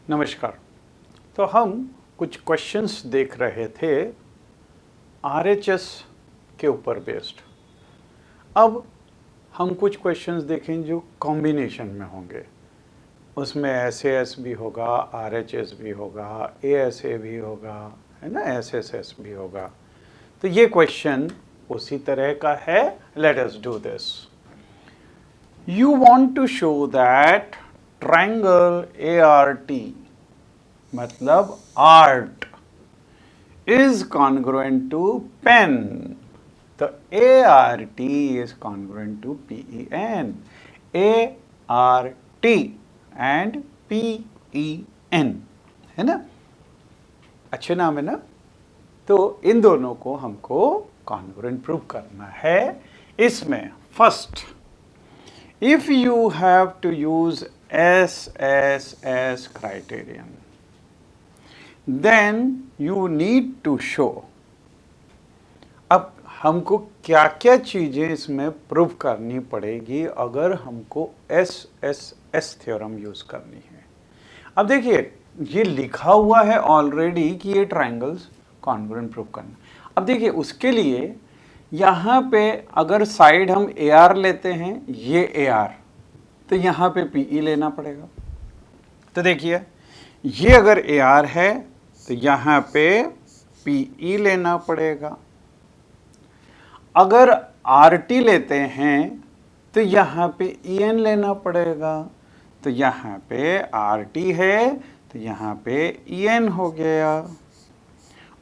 नमस्कार। तो हम कुछ क्वेश्चंस देख रहे थे आरएचएस के ऊपर बेस्ड। अब हम कुछ क्वेश्चंस देखें जो कॉम्बिनेशन में होंगे। उसमें एसएएस भी होगा, आरएचएस भी होगा, एएसए भी होगा, है ना, एसएसएस भी होगा। तो ये क्वेश्चन उसी तरह का है। Let us do this. You want to show that triangle ART मतलब art is congruent to pen. तो ART is congruent to PEN. ART and PEN, है ना, अच्छे नाम है ना। तो इन दोनों को हमको congruent प्रूव करना है। इसमें first, if you have to use SSS criterion, then you need to show। अब हमको क्या क्या चीज़ें इसमें प्रूव करनी पड़ेगी अगर हमको SSS थ्योरम यूज़ करनी है। अब देखिए, ये लिखा हुआ है ऑलरेडी कि ये ट्रायंगल्स कॉन्ग्रुएंट प्रूव करना। अब देखिए, उसके लिए यहाँ पे अगर साइड हम AR लेते हैं, ये AR, तो यहाँ पे PE लेना पड़ेगा। तो देखिए, ये अगर AR है तो यहाँ पे PE लेना पड़ेगा। अगर RT लेते हैं तो यहाँ पे EN लेना पड़ेगा। तो यहाँ पे RT है तो यहाँ पे EN हो गया।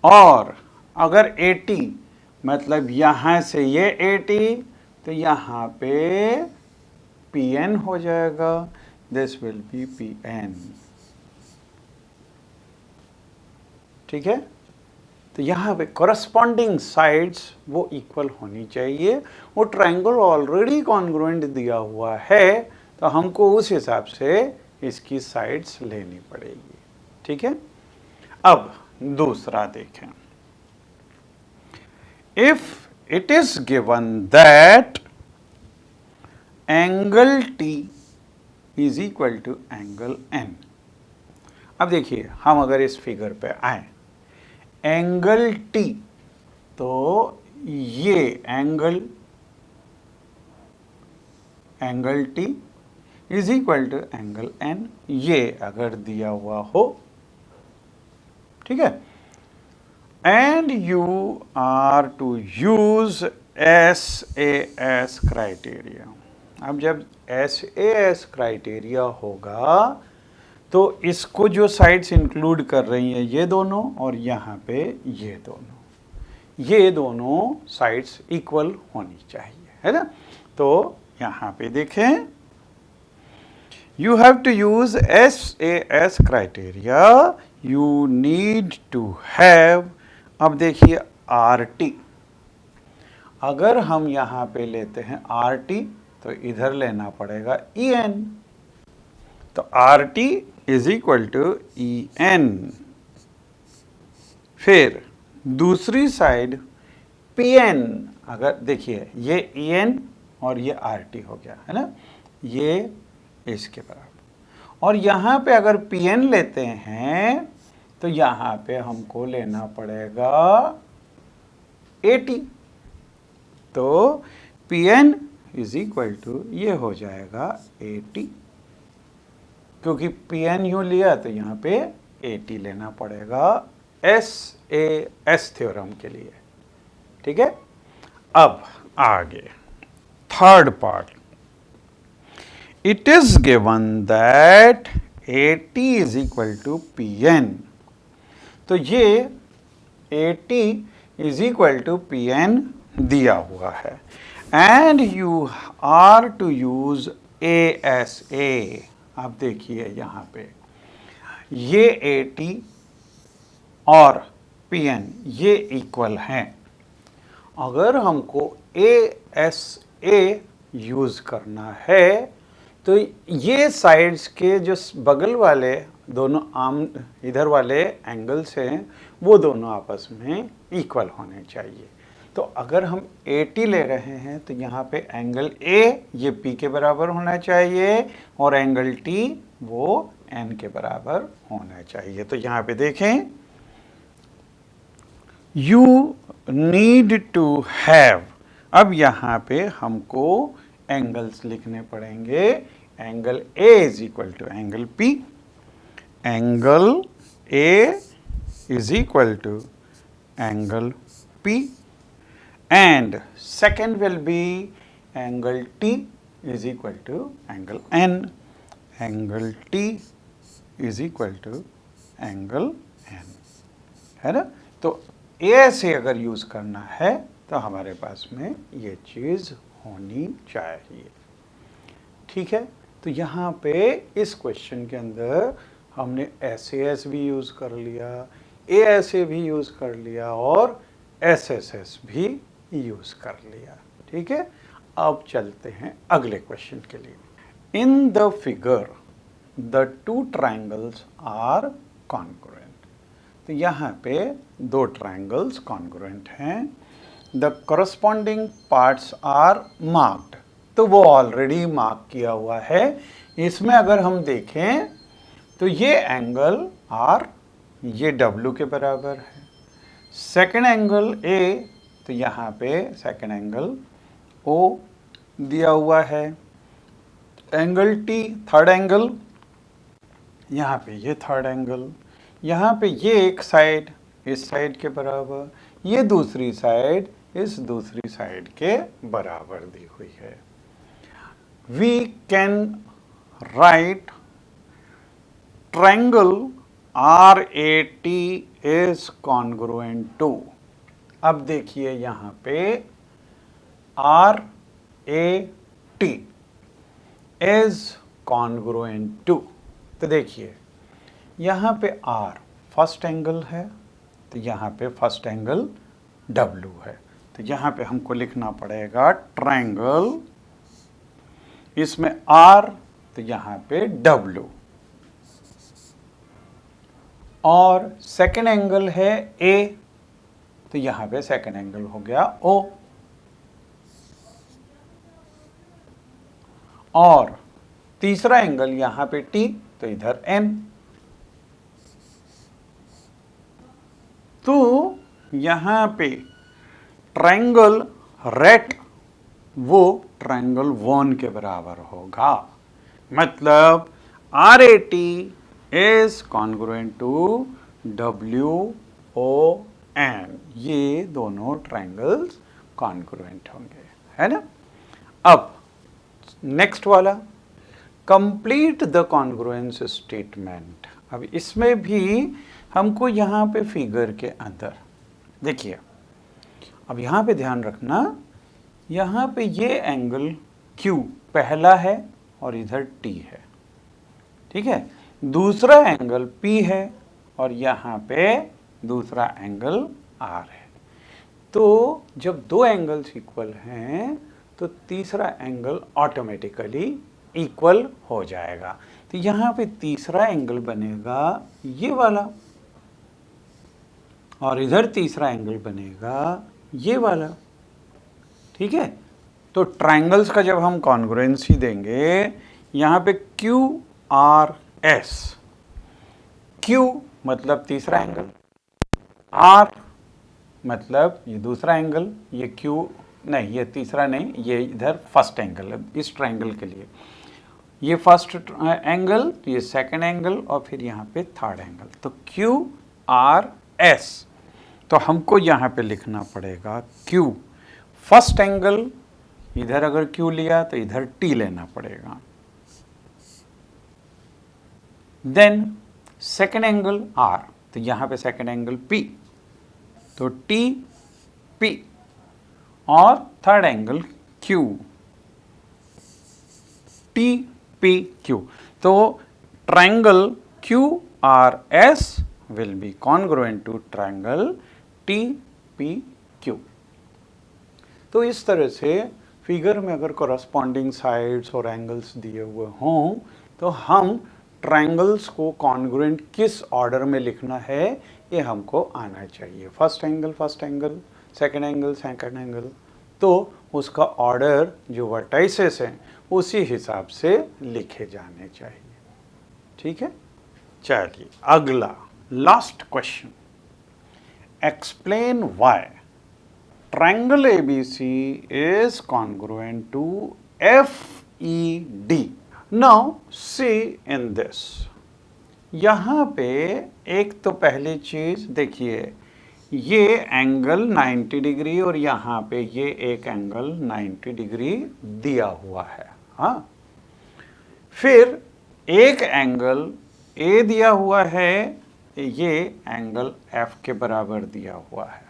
और अगर AT मतलब यहाँ से ये AT, तो यहाँ पे PN हो जाएगा। This will be PN। ठीक है। तो यहाँ पे कॉरस्पॉन्डिंग साइड्स वो इक्वल होनी चाहिए। वो ट्रायंगल ऑलरेडी कॉन्ग्रुएंट दिया हुआ है, तो हमको उस हिसाब से इसकी साइड्स लेनी पड़ेगी। ठीक है। अब दूसरा देखें, if it is given that angle T is equal to angle N। अब देखिए, हम अगर इस फिगर पे आए, एंगल T, तो ये angle T is equal to angle N, ये अगर दिया हुआ हो, ठीक है। And you are to use SAS criteria. अब जब SAS क्राइटेरिया होगा तो इसको जो साइड्स इंक्लूड कर रही हैं ये दोनों, और यहाँ पे ये दोनों साइड्स इक्वल होनी चाहिए, है ना। तो यहाँ पे देखें, you have to use SAS criteria, you need to have. अब देखिए RT, अगर हम यहाँ पे लेते हैं RT तो इधर लेना पड़ेगा EN। तो RT is equal to EN। फिर दूसरी साइड PN, अगर देखिए ये EN और ये RT हो गया, है ना, ये इसके बराबर। और यहाँ पे अगर PN लेते हैं तो यहाँ पे हमको लेना पड़ेगा AT। तो PN इज इक्वल टू ये हो जाएगा AT, क्योंकि PN यूँ लिया तो यहाँ पे AT लेना पड़ेगा SAS थ्योरम के लिए। ठीक है। अब आगे third part, it is given that AT is equal to PN। तो ये AT is equal to PN दिया हुआ है, and you are to use ASA। आप देखिए यहाँ पे ये AT और PN ये इक्वल हैं। अगर हमको ASA यूज़ करना है तो ये साइड्स के जो बगल वाले दोनों आर्म इधर वाले एंगल्स हैं वो दोनों आपस में इक्वल होने चाहिए। तो अगर हम AT ले रहे हैं तो यहाँ पे एंगल A ये P के बराबर होना चाहिए और एंगल T वो n के बराबर होना चाहिए। तो यहाँ पे देखें, यू नीड टू हैव, अब यहाँ पे हमको एंगल्स लिखने पड़ेंगे। Angle A is equal to angle P, angle A is equal to angle P, and second will be angle T is equal to angle N. Angle T is equal to angle N, है ना। तो ए से अगर use करना है तो हमारे पास में ये चीज होनी चाहिए, ठीक है। तो यहाँ पे इस क्वेश्चन के अंदर हमने SAS भी यूज कर लिया, ASA भी यूज कर लिया और SSS भी यूज कर लिया, ठीक है। अब चलते हैं अगले क्वेश्चन के लिए। In the figure the two triangles are congruent, तो यहाँ पे दो ट्राइंगल्स कॉन्ग्रुएंट हैं। The corresponding parts are marked, तो वो ऑलरेडी मार्क किया हुआ है। इसमें अगर हम देखें तो ये एंगल R ये W के बराबर है। सेकेंड एंगल A, तो यहाँ पे सेकेंड एंगल O दिया हुआ है। एंगल T थर्ड एंगल, यहाँ पे ये थर्ड एंगल, यहाँ पे ये एक साइड इस साइड के बराबर, ये दूसरी साइड इस दूसरी साइड के बराबर दी हुई है। We can write triangle RAT is congruent to, अब देखिए यहाँ पे RAT इज कॉन्ग्रुएंट टू, तो देखिए यहाँ पे R फर्स्ट एंगल है, तो यहाँ पे फर्स्ट एंगल W है। तो यहाँ पे हमको लिखना पड़ेगा ट्रायंगल, इसमें R तो यहाँ पे W, और सेकेंड एंगल है A, तो यहाँ पे सेकेंड एंगल हो गया O, और तीसरा एंगल यहाँ पे T, तो इधर N। तो यहाँ पे ट्रायंगल रेट वो ट्रायंगल वन के बराबर होगा, मतलब RAT is congruent to WON, ये दोनों ट्रायंगल्स कॉन्ग्रुएंट होंगे, है ना। अब नेक्स्ट वाला, कंप्लीट द कॉन्ग्रुएंस स्टेटमेंट। अब इसमें भी हमको यहाँ पे फिगर के अंदर देखिए, अब यहाँ पे ध्यान रखना, यहाँ पे ये एंगल Q पहला है और इधर T है, ठीक है। दूसरा एंगल P है और यहाँ पे दूसरा एंगल R है। तो जब दो एंगल्स इक्वल हैं तो तीसरा एंगल ऑटोमेटिकली इक्वल हो जाएगा। तो यहाँ पे तीसरा एंगल बनेगा ये वाला, और इधर तीसरा एंगल बनेगा ये वाला, ठीक है। तो ट्रायंगल्स का जब हम कॉन्ग्रुएंसी देंगे, यहाँ पे QRS, Q मतलब तीसरा एंगल, R मतलब ये दूसरा एंगल, ये Q नहीं, ये तीसरा नहीं, ये इधर फर्स्ट एंगल है इस ट्रायंगल के लिए, ये फर्स्ट एंगल, ये सेकंड एंगल, और फिर यहाँ पे थर्ड एंगल, तो QRS। तो हमको यहाँ पे लिखना पड़ेगा Q फर्स्ट एंगल, इधर अगर Q लिया तो इधर T लेना पड़ेगा, देन सेकेंड एंगल R, तो यहाँ पे सेकेंड एंगल P, तो TP, और थर्ड एंगल Q, TPQ। तो triangle QRS will be congruent to triangle TPQ। तो इस तरह से फिगर में अगर कॉरस्पॉन्डिंग साइड्स और एंगल्स दिए हुए हों तो हम ट्रायंगल्स को कॉन्ग्रुएंट किस ऑर्डर में लिखना है ये हमको आना चाहिए। फर्स्ट एंगल, सेकेंड एंगल, तो उसका ऑर्डर जो वर्टाइसेस हैं उसी हिसाब से लिखे जाने चाहिए, ठीक है, चलिए अगला last question, explain why triangle ABC is congruent to FED. Now see in this, यहाँ पे एक तो पहली चीज देखिए, ये एंगल 90 डिग्री और यहाँ पे ये एक एंगल 90 डिग्री दिया हुआ है। हाँ, फिर एक एंगल A दिया हुआ है, ये एंगल F के बराबर दिया हुआ है।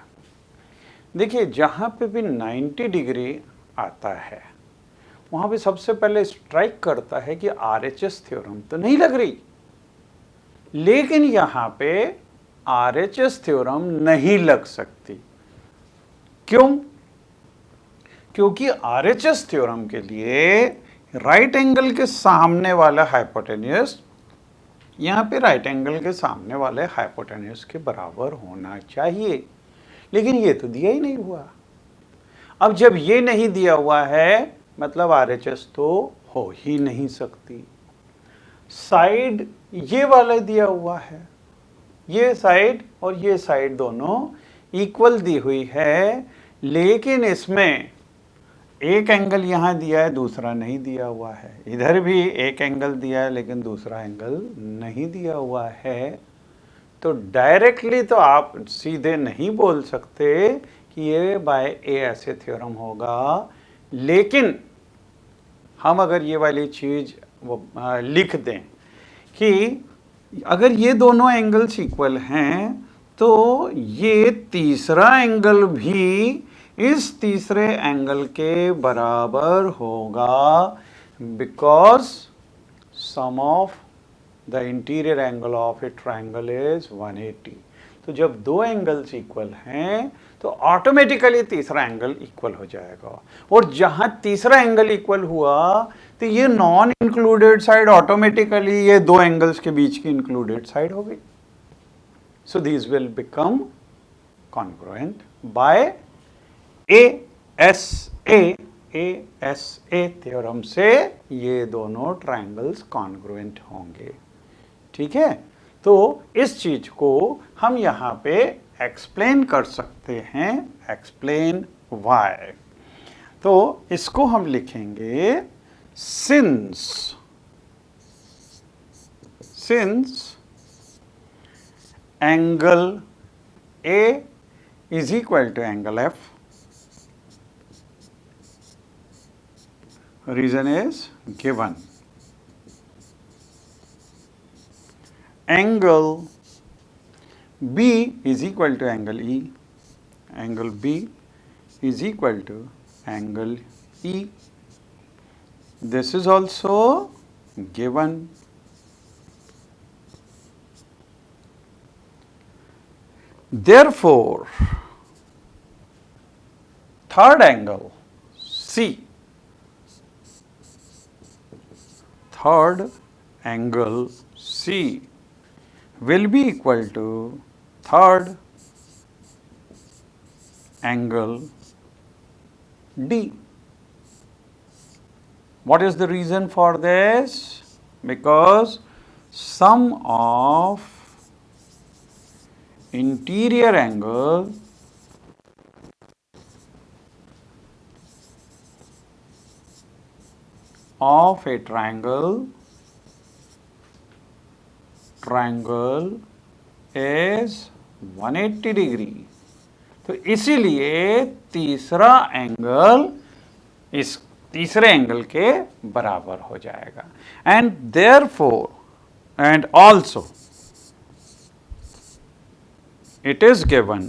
देखिए जहाँ पे भी 90 डिग्री आता है वहाँ पे सबसे पहले स्ट्राइक करता है कि आरएचएस थ्योरम तो नहीं लग रही, लेकिन यहाँ पे आरएचएस थ्योरम नहीं लग सकती। क्यों? क्योंकि आरएचएस थ्योरम के लिए राइट एंगल के सामने वाला हाइपोटेन्यूस यहाँ पे राइट एंगल के सामने वाले हाइपोटेन्यूस के बराबर होना चाहिए, लेकिन ये तो दिया ही नहीं हुआ। अब जब ये नहीं दिया हुआ है मतलब आरएचएस तो हो ही नहीं सकती। साइड ये वाला दिया हुआ है, ये साइड और ये साइड दोनों इक्वल दी हुई है, लेकिन इसमें एक एंगल यहाँ दिया है दूसरा नहीं दिया हुआ है, इधर भी एक एंगल दिया है लेकिन दूसरा एंगल नहीं दिया हुआ है। तो डायरेक्टली तो आप सीधे नहीं बोल सकते कि ये बाय ए ऐसे थ्योरम होगा, लेकिन हम अगर ये वाली चीज लिख दें कि अगर ये दोनों एंगल्स इक्वल हैं तो ये तीसरा एंगल भी इस तीसरे एंगल के बराबर होगा, because sum of the interior angle of a triangle is 180। तो जब दो एंगल्स इक्वल हैं तो ऑटोमेटिकली तीसरा एंगल इक्वल हो जाएगा, और जहां तीसरा एंगल इक्वल हुआ तो ये नॉन इंक्लूडेड साइड ऑटोमेटिकली ये दो एंगल्स के बीच की इंक्लूडेड साइड हो गई। So these will become congruent by ASA theorem से ये दोनों ट्राइंगल्स कॉन्ग्रुएंट होंगे। ठीक है, तो इस चीज को हम यहाँ पे एक्सप्लेन कर सकते हैं, एक्सप्लेन व्हाई। तो इसको हम लिखेंगे since angle A is equal to angle F, reason is given. Angle B is equal to angle E, angle B is equal to angle E. This is also given. Therefore, third angle C, third angle C will be equal to third angle D. What is the reason for this? Because sum of interior angle of a triangle is 180 degree. तो इसीलिए तीसरा angle इस तीसरे angle के बराबर हो जाएगा। And therefore and also it is given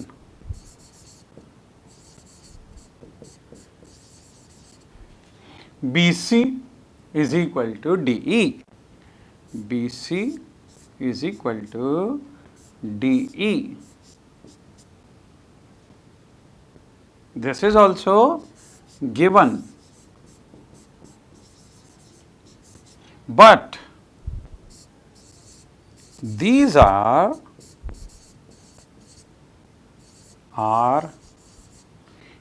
BC is equal to DE. BC is equal to DE. This is also given, but these are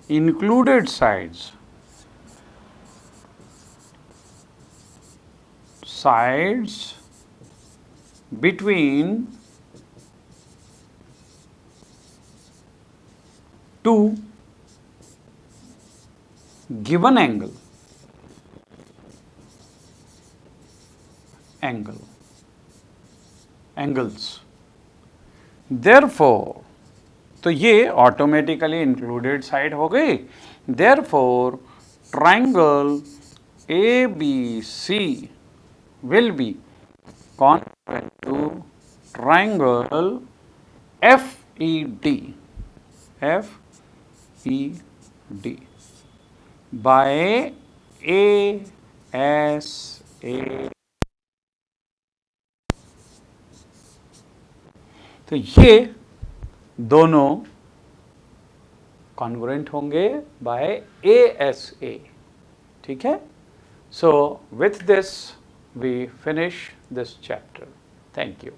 included sides. Sides between two given angles. Therefore, तो ये automatically included side हो गई. Therefore, triangle ABC will be congruent to triangle FED by ASA. तो ये दोनों congruent होंगे bye ASA. ठीक है. So with this we finish this chapter. Thank you.